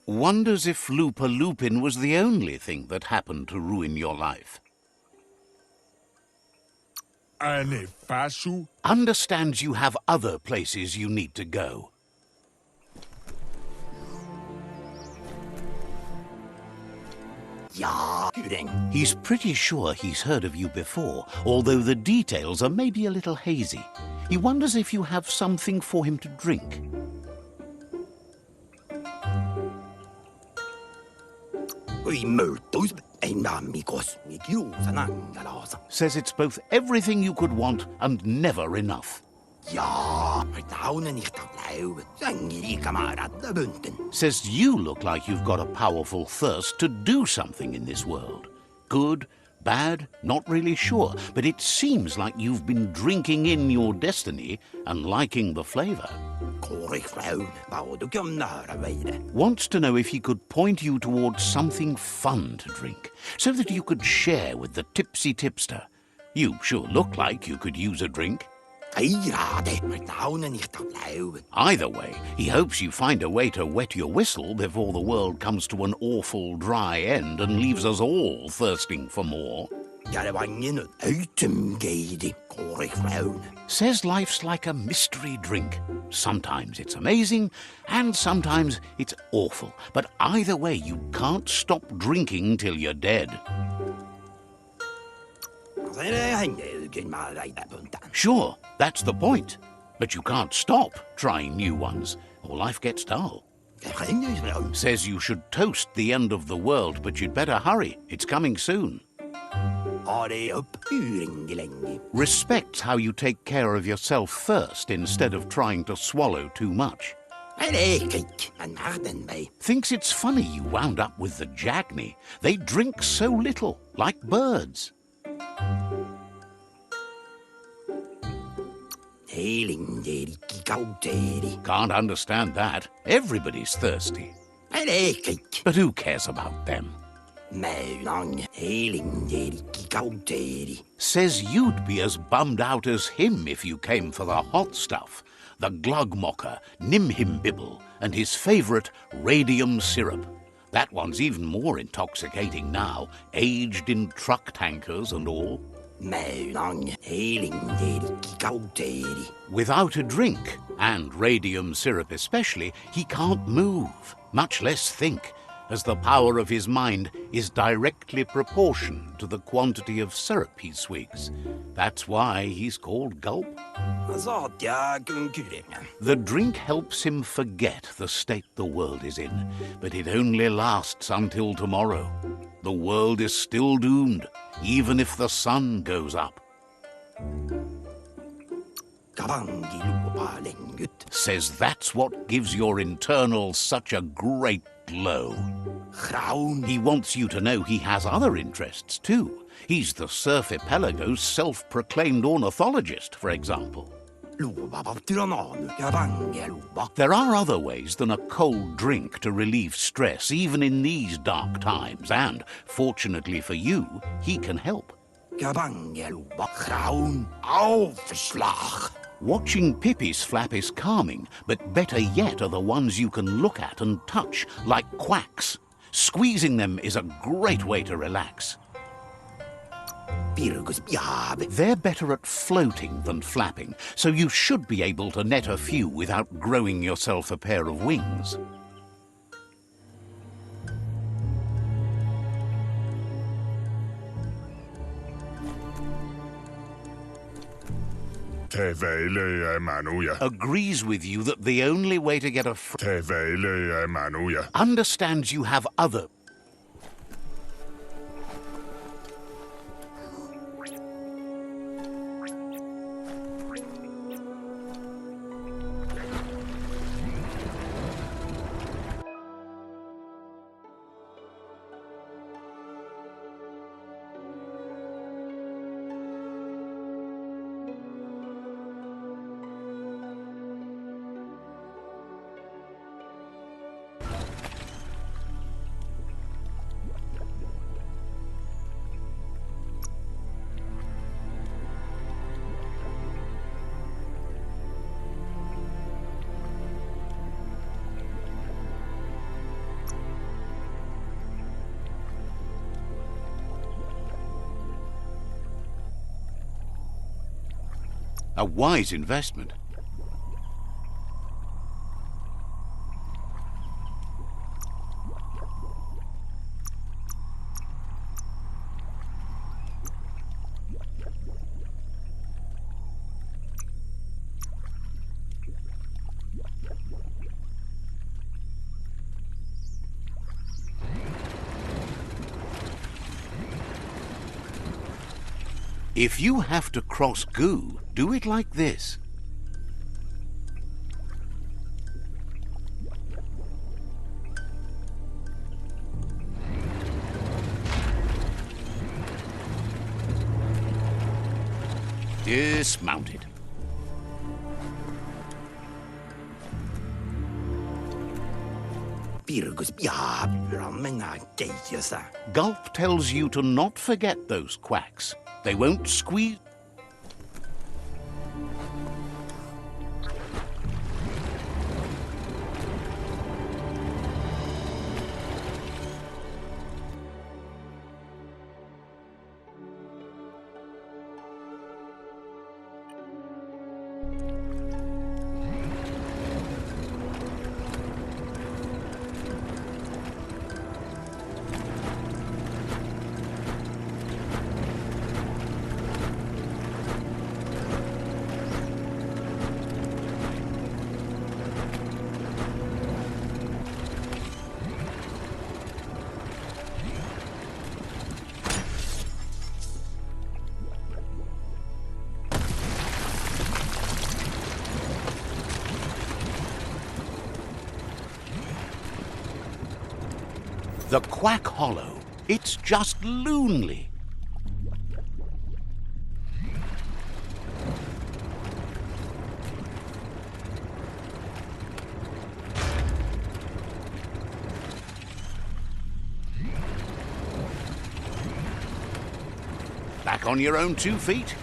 Wonders if Looper Lupin was the only thing that happened to ruin your life. Understands you have other places you need to go. He's pretty sure he's heard of you before, although the details are maybe a little hazy. He wonders if you have something for him to drink. Says it's both everything you could want and never enough. Says you look like you've got a powerful thirst to do something in this world. Good, bad, not really sure, but it seems like you've been drinking in your destiny and liking the flavor. Wants to know if he could point you towards something fun to drink, so that you could share with the tipsy tipster. You sure look like you could use a drink. Either way, he hopes you find a way to wet your whistle before the world comes to an awful dry end and leaves us all thirsting for more. Says life's like a mystery drink. Sometimes it's amazing, and sometimes it's awful. But either way, you can't stop drinking till you're dead. Sure, that's the point. But you can't stop trying new ones, or life gets dull. Says you should toast the end of the world, but you'd better hurry. It's coming soon. Respects how you take care of yourself first instead of trying to swallow too much. Thinks it's funny you wound up with the Jagny. They drink so little, like birds. Can't understand that. Everybody's thirsty. But who cares about them? Says you'd be as bummed out as him if you came for the hot stuff. The Glugmocker, Nimhimbibble, and his favourite radium syrup. That one's even more intoxicating now, aged in truck tankers and all. Without a drink, and radium syrup especially, he can't move, much less think, as the power of his mind is directly proportioned to the quantity of syrup he swigs. That's why he's called Gulp. The drink helps him forget the state the world is in, but it only lasts until tomorrow. The world is still doomed, even if the sun goes up. Says that's what gives your internal such a great glow. He wants you to know he has other interests too. He's the Surfipelago's self-proclaimed ornithologist, for example. There are other ways than a cold drink to relieve stress, even in these dark times, and, fortunately for you, he can help. Watching Pippi's flap is calming, but better yet are the ones you can look at and touch, like quacks. Squeezing them is a great way to relax. They're better at floating than flapping, so you should be able to net a few without growing yourself a pair of wings. Agrees with you that the only way to get a understands you have other. A wise investment. If you have to cross goo, do it like this. Dismounted. Gulp tells you to not forget those quacks. They won't squeeze. The Quack Hollow. It's just loonly. Back on your own 2 feet.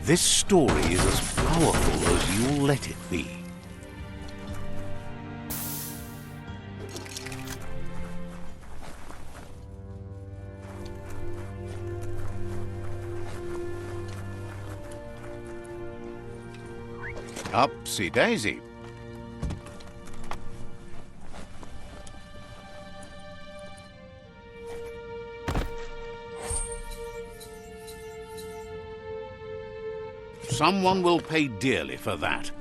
This story is as powerful as you'll let it be. Upsy daisy. Someone will pay dearly for that.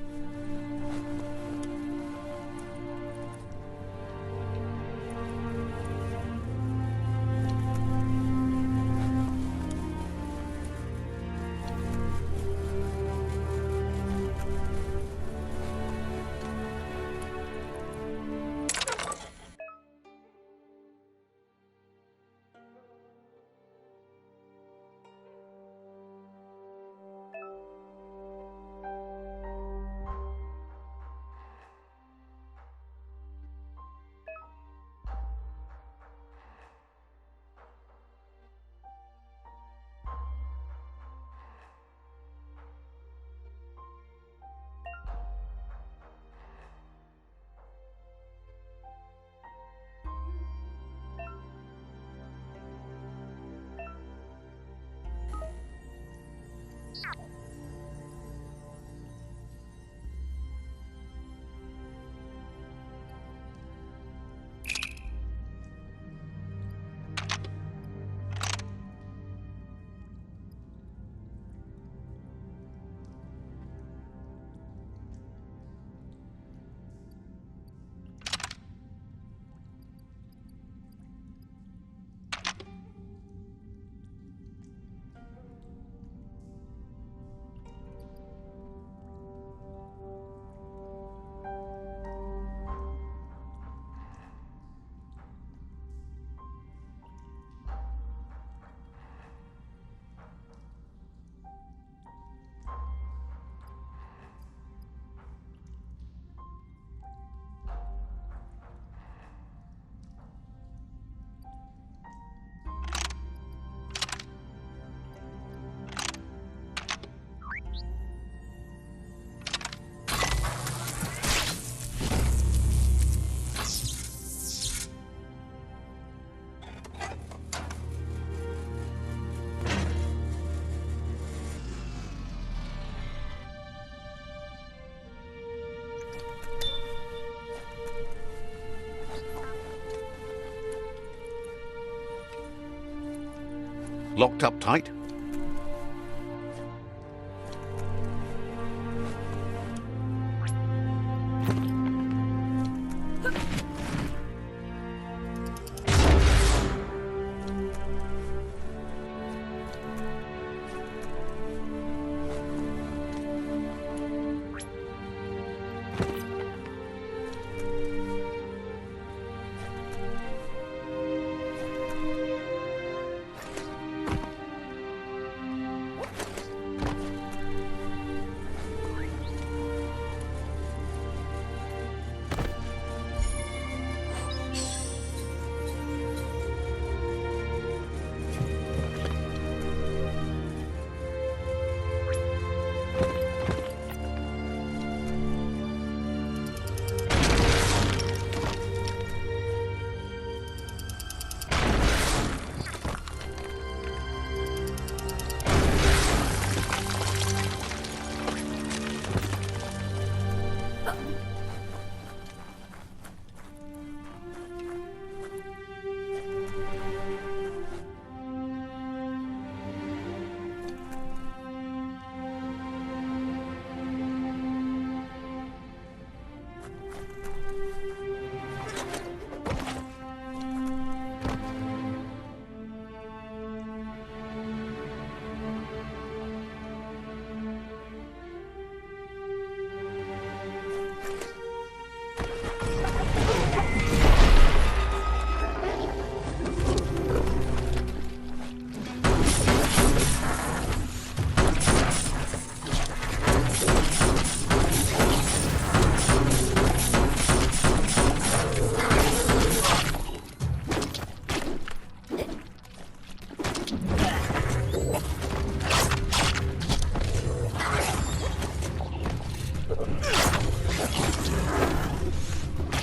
Locked up tight?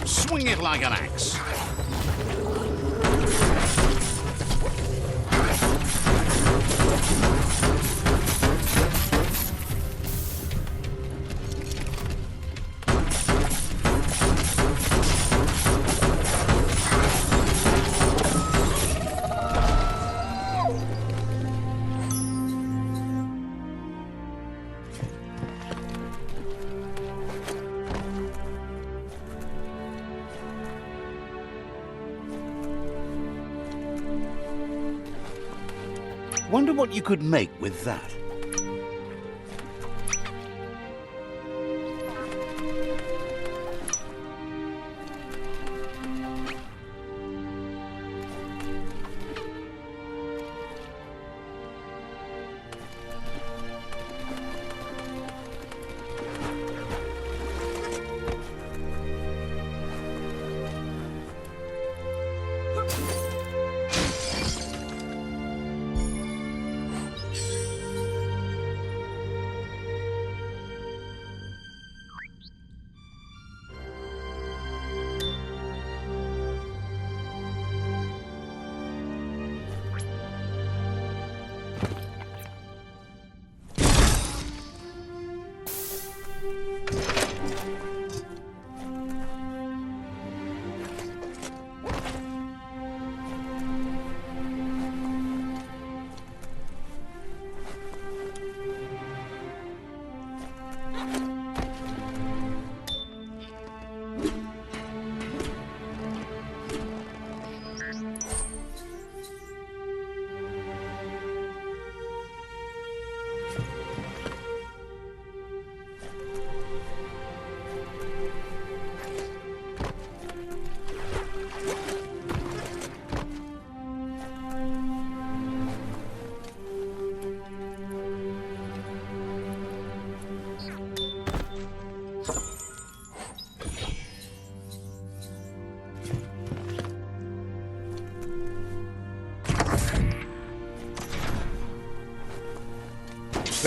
Swing it like an axe. Wonder what you could make with that.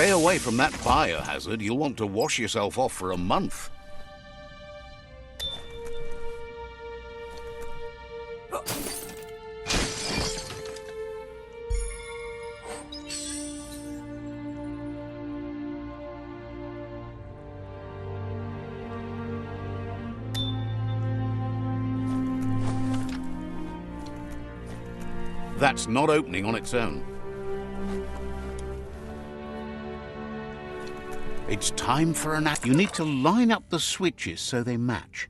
Stay away from that biohazard. You'll want to wash yourself off for a month. That's not opening on its own. It's time for an act. You need to line up the switches so they match.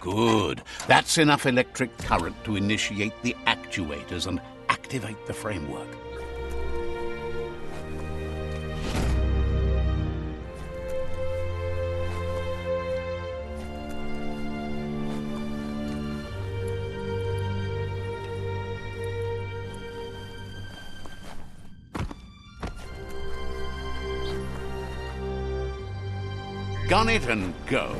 Good. That's enough electric current to initiate the actuators and activate the framework. Gun it and go.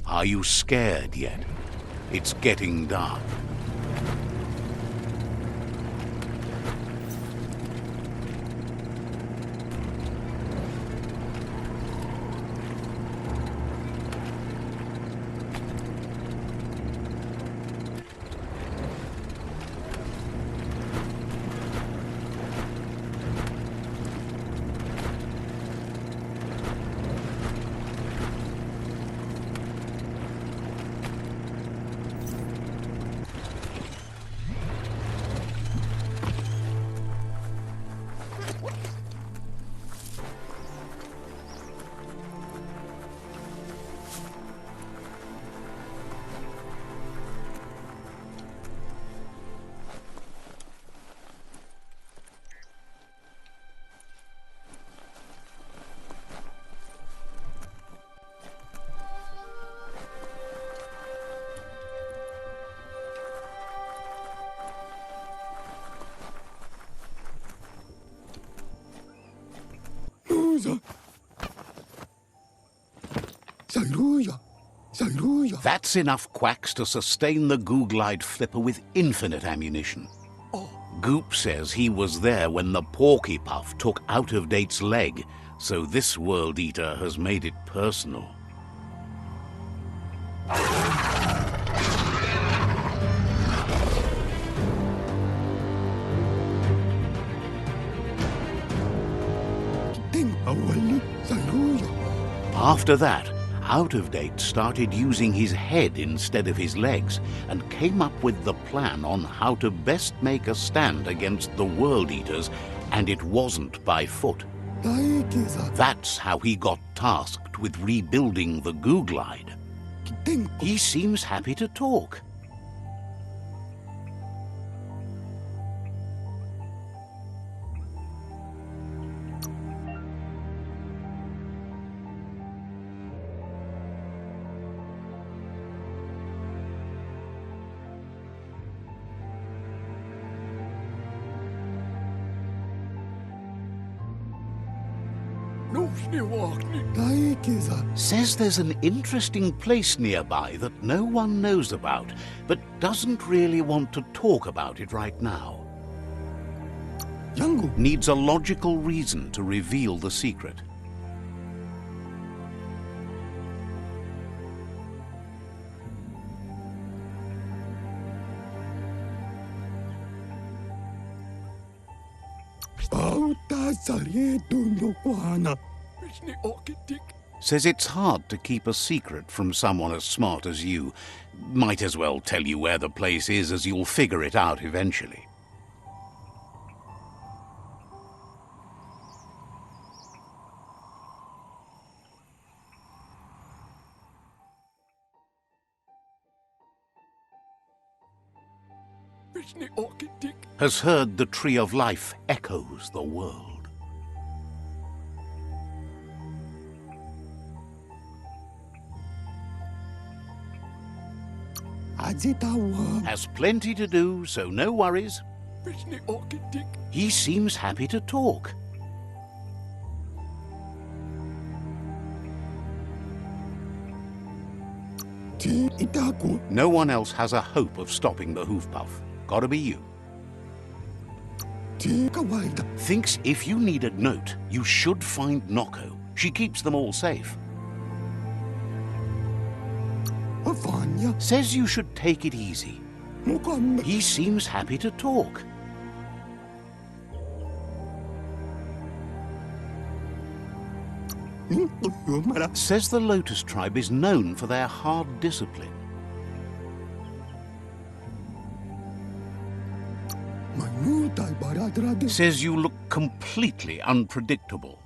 Are you scared yet? It's getting dark. That's enough quacks to sustain the Googlide flipper with infinite ammunition. Goop says he was there when the Porky Puff took Out-of-Date's leg, so this World Eater has made it personal. After that, Out-of-Date started using his head instead of his legs and came up with the plan on how to best make a stand against the World Eaters, and it wasn't by foot. That's how he got tasked with rebuilding the Googlide. He seems happy to talk. Says there's an interesting place nearby that no one knows about, but doesn't really want to talk about it right now. Needs a logical reason to reveal the secret. Says it's hard to keep a secret from someone as smart as you. Might as well tell you where the place is, as you'll figure it out eventually. Has heard the Tree of Life echoes the world. Has plenty to do, so no worries. He seems happy to talk. No one else has a hope of stopping the hoof puff. Gotta be you. Thinks if you need a note, you should find Noko. She keeps them all safe. Says you should take it easy. He seems happy to talk. Says the Lotus tribe is known for their hard discipline. Says you look completely unpredictable.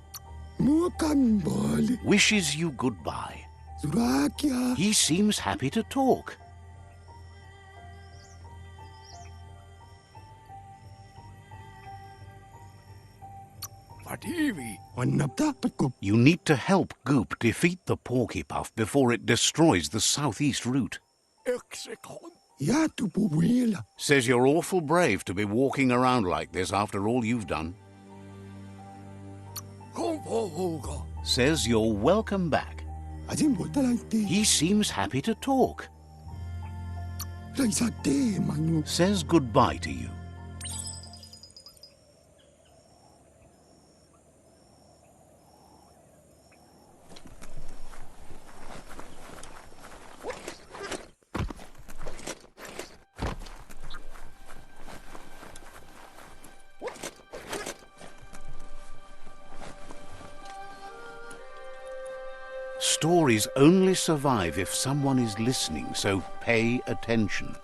Wishes you goodbye. He seems happy to talk. You need to help Goop defeat the Porky Puff before it destroys the southeast route. Says you're awful brave to be walking around like this after all you've done. Says you're welcome back. He seems happy to talk. Says goodbye to you. Stories only survive if someone is listening, so pay attention.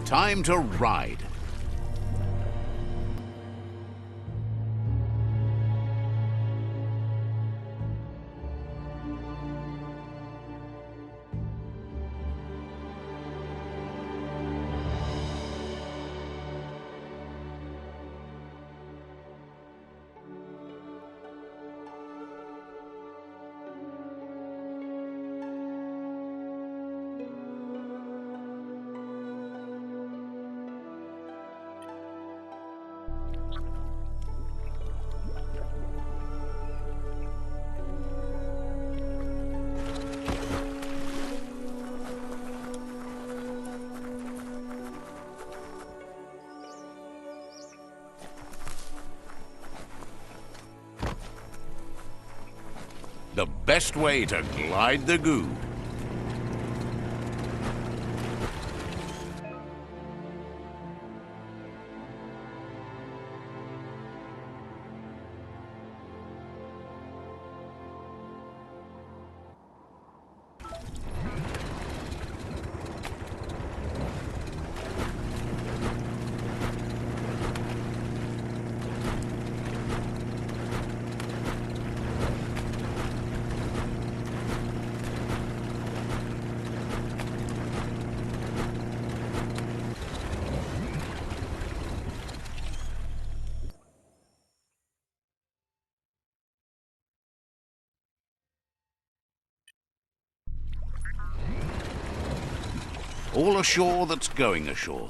Time to ride. The best way to glide the goo. All ashore that's going ashore.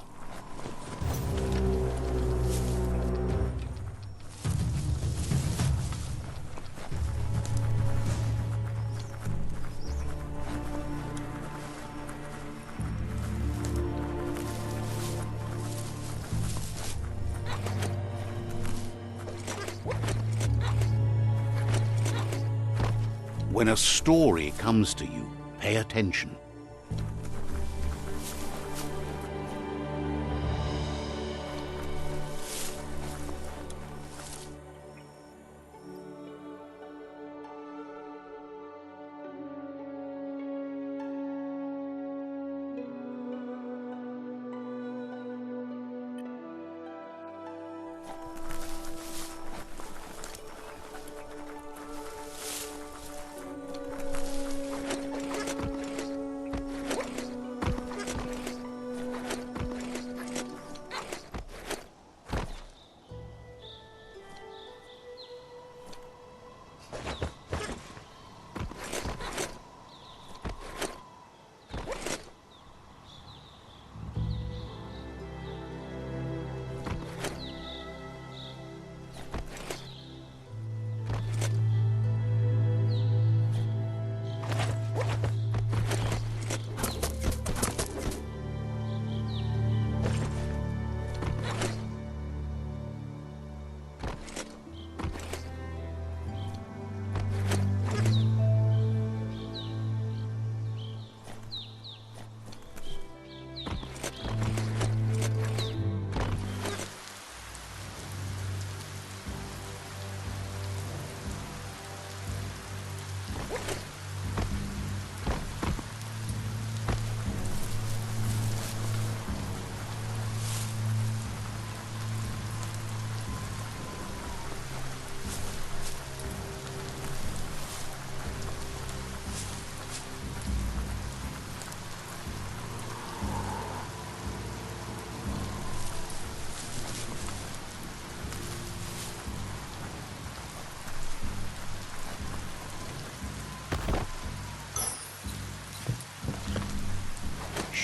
When a story comes to you, pay attention.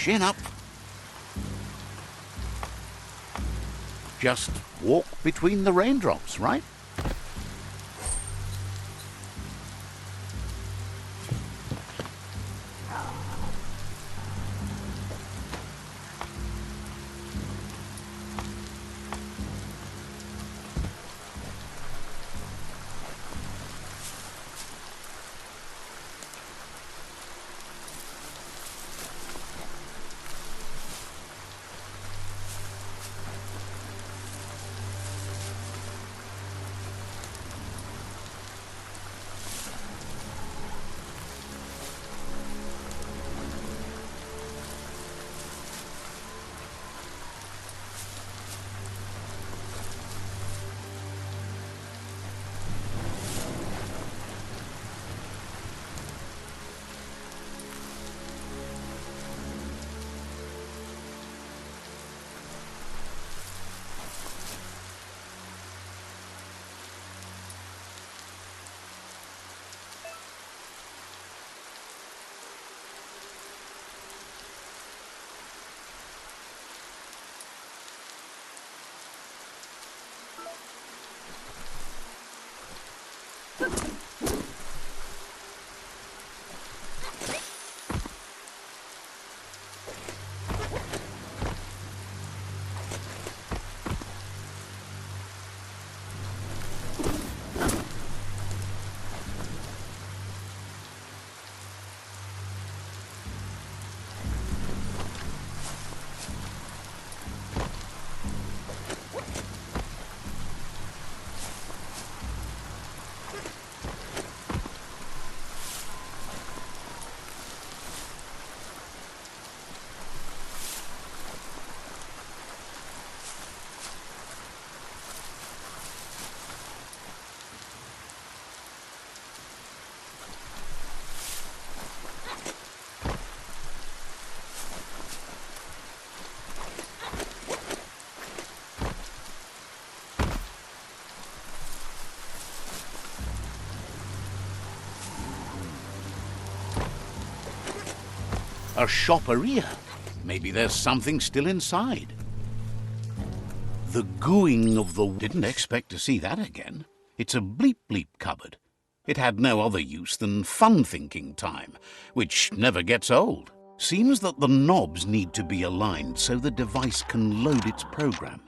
Chin up. Just walk between the raindrops, right? A shopperia. Maybe there's something still inside. The gooing of the... Didn't expect to see that again. It's a bleep-bleep cupboard. It had no other use than fun-thinking time, which never gets old. Seems that the knobs need to be aligned so the device can load its program.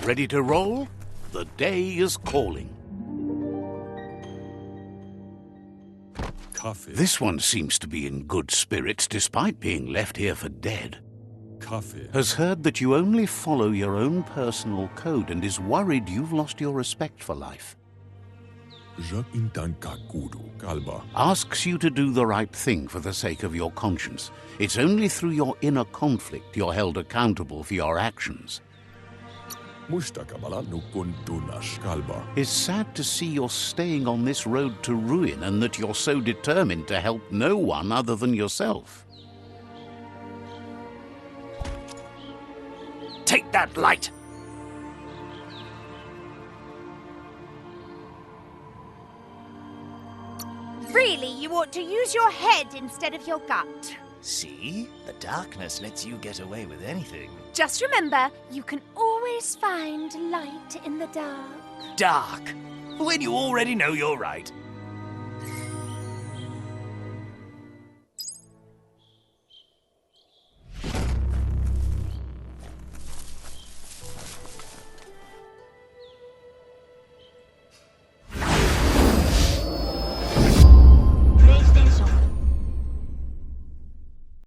Ready to roll? The day is calling. Coffee. This one seems to be in good spirits despite being left here for dead. Coffee. Has heard that you only follow your own personal code and is worried you've lost your respect for life. Asks you to do the right thing for the sake of your conscience. It's only through your inner conflict you're held accountable for your actions. It's sad to see you're staying on this road to ruin and that you're so determined to help no one other than yourself. Take that light! Really, you ought to use your head instead of your gut. See? The darkness lets you get away with anything. Just remember, you can always find light in the dark. Dark? When you already know you're right.